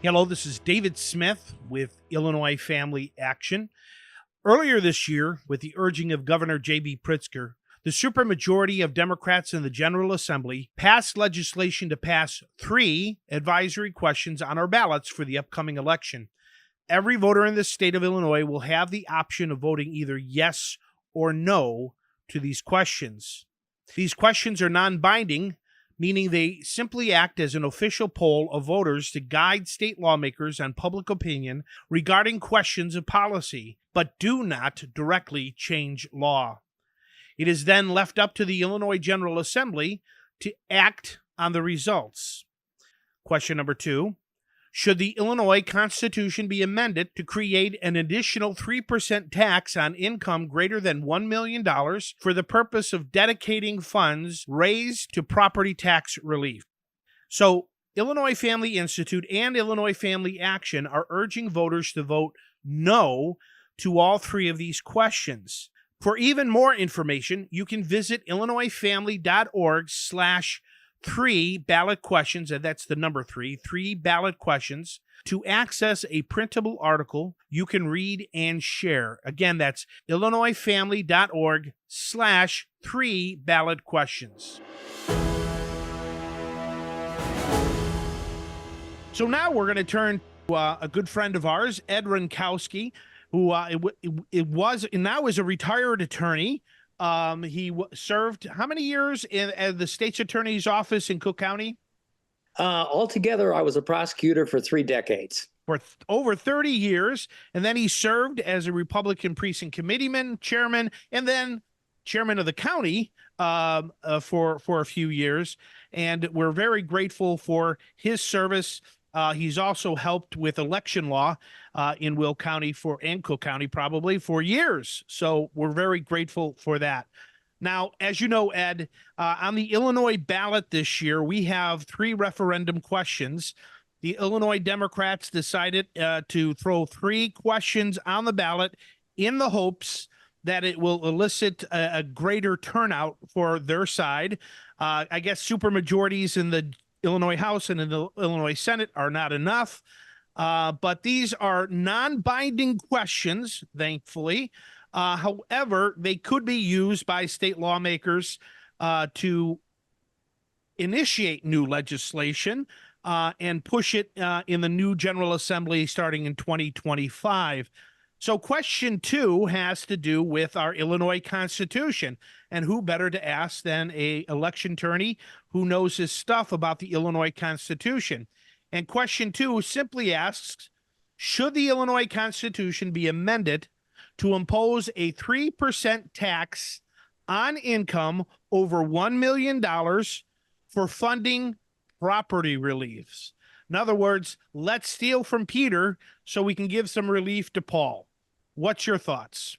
Hello, this is David Smith with Illinois Family Action. Earlier this year, with the urging of Governor J.B. Pritzker, the supermajority of Democrats in the General Assembly passed legislation to pass 3 advisory questions on our ballots for the upcoming election. Every voter in the state of Illinois will have the option of voting either yes or no to these questions. These questions are non-binding, meaning they simply act as an official poll of voters to guide state lawmakers on public opinion regarding questions of policy, but do not directly change law. It is then left up to the Illinois General Assembly to act on the results. Question number 2. Should the Illinois Constitution be amended to create an additional 3% tax on income greater than $1 million for the purpose of dedicating funds raised to property tax relief? So, Illinois Family Institute and Illinois Family Action are urging voters to vote no to all 3 of these questions. For even more information, you can visit illinoisfamily.org/3 ballot questions, and that's the number 3 ballot questions, to access a printable article you can read and share. Again, that's illinoisfamily.org/3 ballot questions. So now we're going to turn to a good friend of ours, Ed Ronkowski, who now is a retired attorney. He served how many years in the state's attorney's office in Cook County? Altogether, I was a prosecutor for 3 decades. For over 30 years. And then he served as a Republican precinct committeeman, chairman, and then chairman of the county for a few years. And we're very grateful for his service. He's also helped with election law in Will County and Cook County probably for years. So we're very grateful for that. Now, as you know, Ed, on the Illinois ballot this year, we have 3 referendum questions. The Illinois Democrats decided to throw 3 questions on the ballot in the hopes that it will elicit a greater turnout for their side. I guess supermajorities in the Illinois House and in the Illinois Senate are not enough. But these are non-binding questions, thankfully. However, they could be used by state lawmakers to initiate new legislation and push it in the new General Assembly starting in 2025. So question 2 has to do with our Illinois Constitution. And who better to ask than an election attorney who knows his stuff about the Illinois Constitution? And question 2 simply asks, should the Illinois Constitution be amended to impose a 3% tax on income over $1 million for funding property reliefs? In other words, let's steal from Peter so we can give some relief to Paul. What's your thoughts?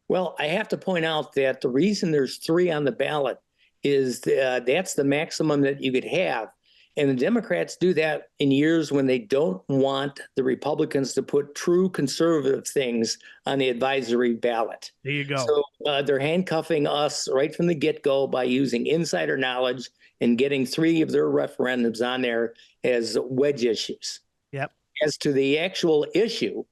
Well, I have to point out that the reason there's 3 on the ballot is that's the maximum that you could have. And the Democrats do that in years when they don't want the Republicans to put true conservative things on the advisory ballot. There you go. So they're handcuffing us right from the get-go by using insider knowledge and getting 3 of their referendums on there as wedge issues. Yep. As to the actual issue,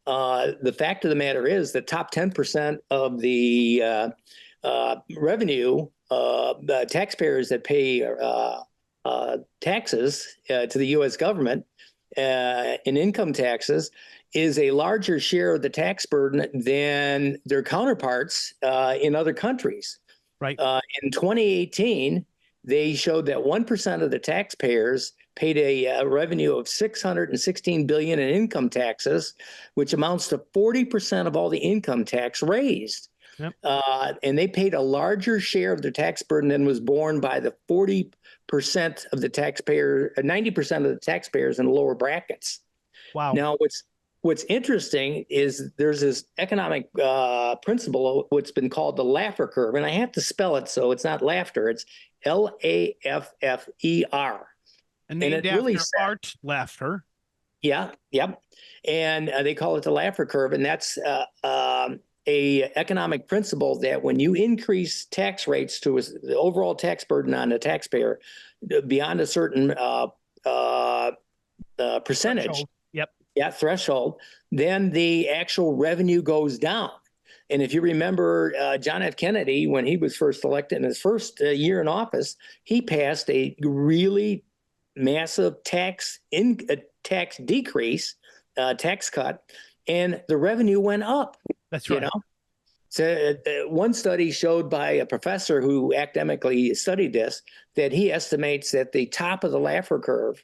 the fact of the matter is the top 10% of the revenue, the taxpayers that pay taxes to the U.S. government in income taxes is a larger share of the tax burden than their counterparts in other countries. Right. In 2018, they showed that 1% of the taxpayers paid a revenue of $616 billion in income taxes, which amounts to 40% of all the income tax raised. Yep. And they paid a larger share of their tax burden than was borne by the 40% of the taxpayer, 90% of the taxpayers in the lower brackets. Wow. Now, what's interesting is there's this economic principle, what's been called the Laffer curve, and I have to spell it so it's not laughter. It's Laffer. And named after really Art Laffer. Yeah, yep. And they call it the Laffer curve, and that's a economic principle that when you increase tax rates to the overall tax burden on the taxpayer beyond a certain percentage, Threshold. Yep. yeah, threshold, then the actual revenue goes down. And if you remember John F. Kennedy, when he was first elected in his first year in office, he passed a really massive tax decrease, tax cut, and the revenue went up. That's right. You know, so one study showed by a professor who academically studied this that he estimates that the top of the Laffer curve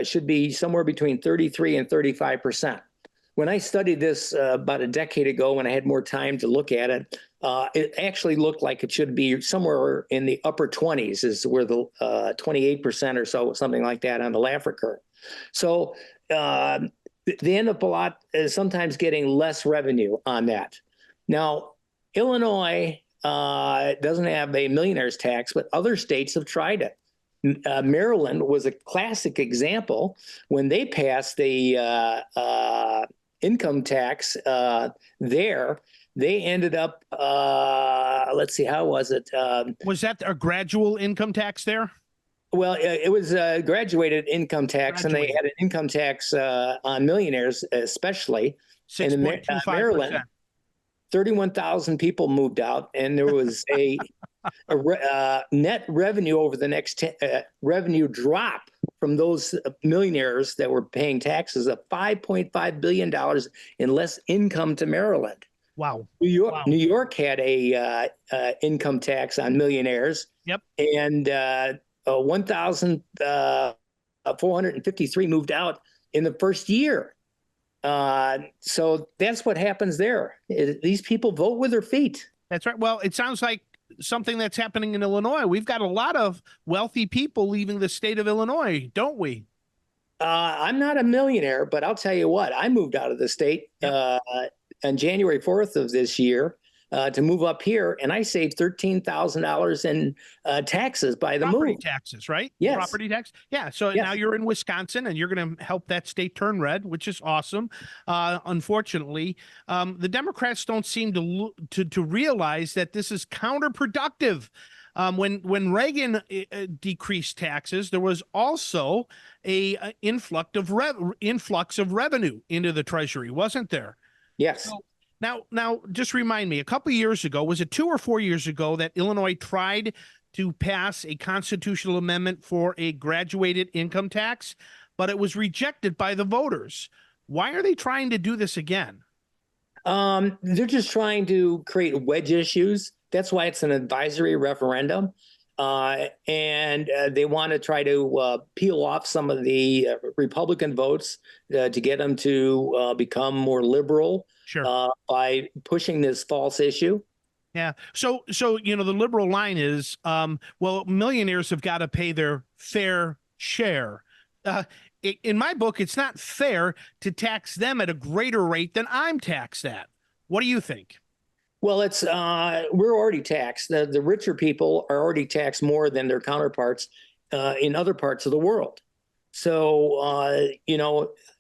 should be somewhere between 33 and 35%. When I studied this about a decade ago, when I had more time to look at it, it actually looked like it should be somewhere in the upper 20s, is where the 28% or so, something like that on the Laffer curve. So they end up a lot sometimes getting less revenue on that. Now, Illinois doesn't have a millionaire's tax, but other states have tried it. Maryland was a classic example. When they passed the income tax there, they ended up, let's see, how was it? Was that a gradual income tax there? Well, it was a graduated income tax, and they had an income tax on millionaires, especially. 6.25%. Maryland, 31,000 people moved out, and there was a net revenue over the next revenue drop from those millionaires that were paying taxes of $5.5 billion in less income to Maryland. Wow. New York had a income tax on millionaires. Yep. And 1,453 moved out in the first year. So that's what happens there. These people vote with their feet. That's right. Well, it sounds like something that's happening in Illinois. We've got a lot of wealthy people leaving the state of Illinois, don't we? I'm not a millionaire, but I'll tell you what, I moved out of the state on January 4th of this year to move up here, and I saved $13,000 in taxes by the property move. taxes, right? Yes. Property tax. Yeah. So Yes. now you're in Wisconsin, and you're going to help that state turn red, which is awesome. Unfortunately, the Democrats don't seem to realize that this is counterproductive. When Reagan decreased taxes, there was also a influx of revenue into the Treasury, wasn't there? Yes. So, now, just remind me, a couple of years ago, was it 2 or 4 years ago, that Illinois tried to pass a constitutional amendment for a graduated income tax, but it was rejected by the voters. Why are they trying to do this again? They're just trying to create wedge issues. That's why it's an advisory referendum. And they want to try to peel off some of the Republican votes to get them to become more liberal. Sure. By pushing this false issue. Yeah. So the liberal line is, well, millionaires have got to pay their fair share. In my book, it's not fair to tax them at a greater rate than I'm taxed at. What do you think? Well, it's we're already taxed. The richer people are already taxed more than their counterparts in other parts of the world. So,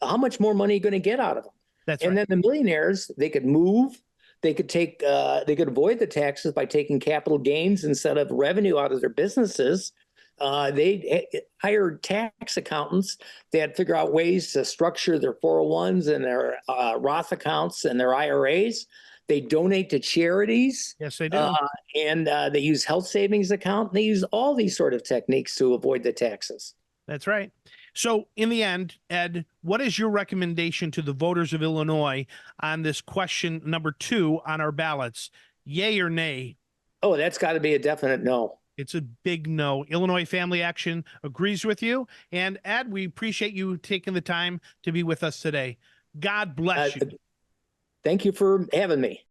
how much more money are you going to get out of them? That's and right. Then the millionaires, they could move, they could avoid the taxes by taking capital gains instead of revenue out of their businesses. They hired tax accountants that figure out ways to structure their 401s and their Roth accounts and their IRAs. They donate to charities. Yes, they do. And they use health savings account. They use all these sort of techniques to avoid the taxes. That's right. So in the end, Ed, what is your recommendation to the voters of Illinois on this question number 2 on our ballots? Yay or nay? Oh, that's got to be a definite no. It's a big no. Illinois Family Action agrees with you. And Ed, we appreciate you taking the time to be with us today. God bless you. Thank you for having me.